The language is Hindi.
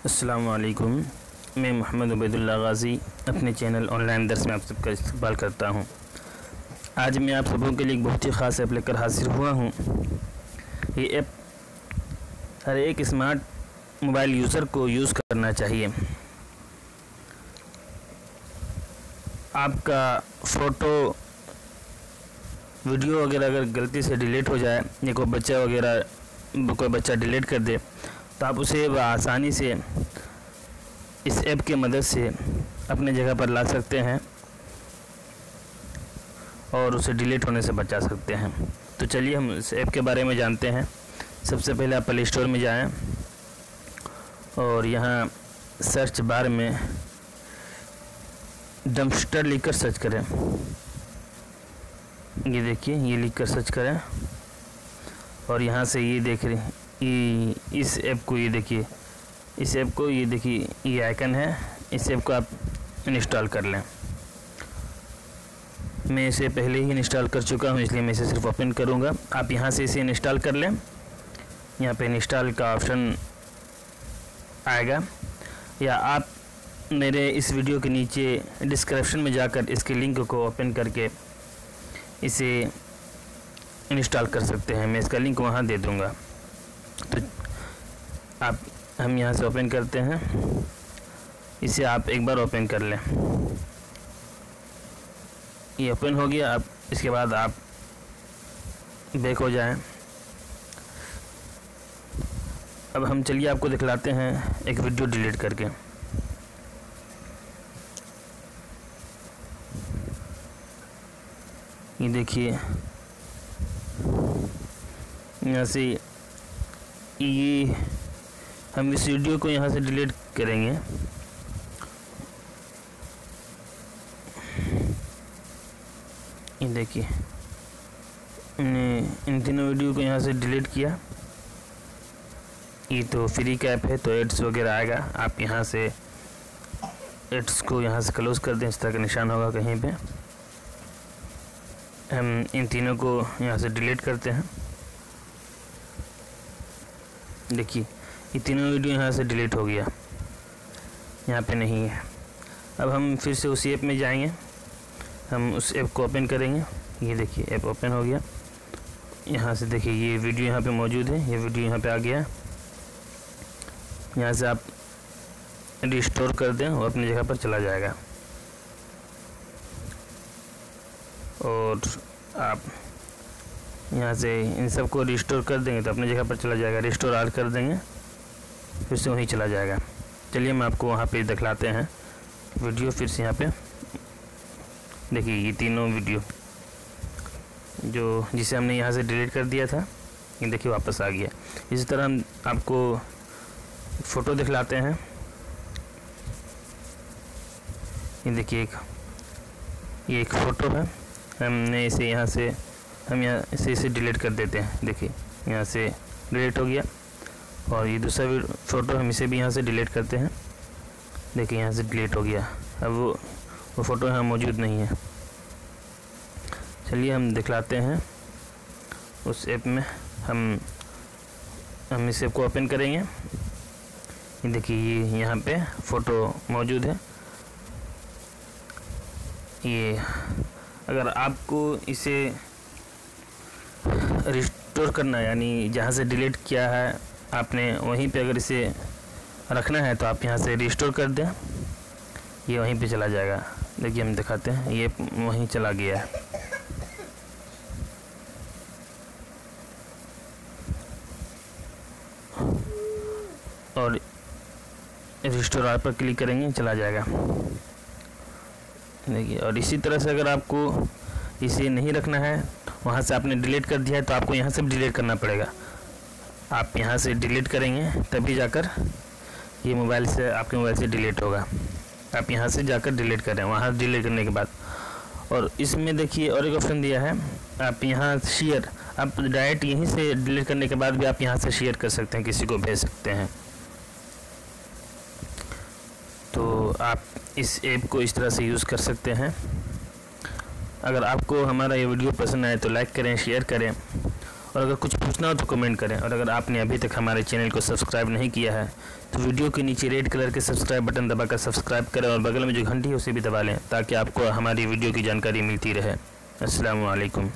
अस्सलामुअलैकुम। मैं मोहम्मद उबैदुल्लाह गाज़ी अपने चैनल ऑनलाइन दर्स में आप सबका इस्तकबाल करता हूँ। आज मैं आप सबों के लिए एक बहुत ही ख़ास ऐप लेकर हाजिर हुआ हूँ। ये ऐप हर एक स्मार्ट मोबाइल यूज़र को यूज़ करना चाहिए। आपका फ़ोटो वीडियो वगैरह अगर गलती से डिलीट हो जाए या कोई बच्चा डिलीट कर दे तो आप उसे आसानी से इस ऐप की मदद से अपने जगह पर ला सकते हैं और उसे डिलीट होने से बचा सकते हैं। तो चलिए हम इस ऐप के बारे में जानते हैं। सबसे पहले आप प्ले स्टोर में जाएं और यहाँ सर्च बार में डम्पस्टर लिखकर सर्च करें। ये देखिए, ये लिखकर सर्च करें और यहाँ से ये देख रहे इस ऐप को, ये देखिए इस ऐप को, ये देखिए ये आइकन है। इस ऐप को आप इंस्टॉल कर लें। मैं इसे पहले ही इंस्टॉल कर चुका हूँ, इसलिए मैं इसे सिर्फ ओपन करूँगा। आप यहाँ से इसे इंस्टॉल कर लें। यहाँ पे इंस्टॉल का ऑप्शन आएगा, या आप मेरे इस वीडियो के नीचे डिस्क्रिप्शन में जाकर इसके लिंक को ओपन करके इसे इंस्टॉल कर सकते हैं। मैं इसका लिंक वहाँ दे दूँगा। तो हम यहाँ से ओपन करते हैं। इसे आप एक बार ओपन कर लें। ये ओपन हो गया। अब इसके बाद आप बैक हो जाएं। अब हम चलिए आपको दिखलाते हैं एक वीडियो डिलीट करके। ये देखिए, यहाँ से ये हम इस वीडियो को यहाँ से डिलीट करेंगे। ये देखिए, मैंने इन तीनों वीडियो को यहाँ से डिलीट किया। ये तो फ्री का ऐप है तो एड्स वगैरह आएगा। आप यहाँ से एड्स को यहाँ से क्लोज़ कर दें। इस तरह का निशान होगा कहीं पे। हम इन तीनों को यहाँ से डिलीट करते हैं। देखिए, ये तीनों वीडियो यहाँ से डिलीट हो गया, यहाँ पे नहीं है। अब हम फिर से उसी ऐप में जाएंगे। हम उस ऐप को ओपन करेंगे। ये देखिए, ऐप ओपन हो गया। यहाँ से देखिए, ये वीडियो यहाँ पे मौजूद है। ये वीडियो यहाँ पे आ गया। यहाँ से आप रिस्टोर कर दें, वो अपनी जगह पर चला जाएगा। और आप यहाँ से इन सब को रिस्टोर कर देंगे तो अपनी जगह पर चला जाएगा। रिस्टोर आल कर देंगे, फिर से वहीं चला जाएगा। चलिए हम आपको वहाँ पे दिखलाते हैं वीडियो। फिर से यहाँ पे देखिए, ये तीनों वीडियो जिसे हमने यहाँ से डिलीट कर दिया था, ये देखिए वापस आ गया। इसी तरह हम आपको फ़ोटो दिखलाते हैं। ये देखिए, ये एक फ़ोटो है। हमने इसे यहाँ से इसे डिलीट कर देते हैं। देखिए, यहाँ से डिलीट हो गया। और ये दूसरा भी फ़ोटो, हम इसे भी यहाँ से डिलीट करते हैं। देखिए, यहाँ से डिलीट हो गया। अब वो फ़ोटो यहाँ मौजूद नहीं है। चलिए हम दिखलाते हैं उस ऐप में। हम इस ऐप को ओपन करेंगे। ये देखिए, ये यहाँ पे फ़ोटो मौजूद है। ये अगर आपको इसे रिस्टोर करना है, यानी जहाँ से डिलीट किया है आपने वहीं पे अगर इसे रखना है तो आप यहाँ से रिस्टोर कर दें। ये वहीं पे चला जाएगा। देखिए, हम दिखाते हैं, ये वहीं चला गया है। और रिस्टोर आल पर क्लिक करेंगे, चला जाएगा। देखिए, और इसी तरह से अगर आपको इसे नहीं रखना है, वहाँ से आपने डिलीट कर दिया है तो आपको यहाँ से भी डिलीट करना पड़ेगा। आप यहाँ से डिलीट करेंगे तभी जाकर ये आपके मोबाइल से डिलीट होगा। आप यहाँ से जाकर डिलीट करें, वहाँ डिलीट करने के बाद। और इसमें देखिए और एक ऑप्शन दिया है, आप यहाँ शेयर, आप डायरेक्ट यहीं से डिलीट करने के बाद भी आप यहाँ से शेयर कर सकते हैं, किसी को भेज सकते हैं। तो आप इस ऐप को इस तरह से यूज़ कर सकते हैं। अगर आपको हमारा ये वीडियो पसंद आए तो लाइक करें, शेयर करें और अगर कुछ पूछना हो तो कमेंट करें। और अगर आपने अभी तक हमारे चैनल को सब्सक्राइब नहीं किया है तो वीडियो के नीचे रेड कलर के सब्सक्राइब बटन दबाकर सब्सक्राइब करें और बगल में जो घंटी है उसे भी दबा लें ताकि आपको हमारी वीडियो की जानकारी मिलती रहे। अस्सलामु अलैकुम।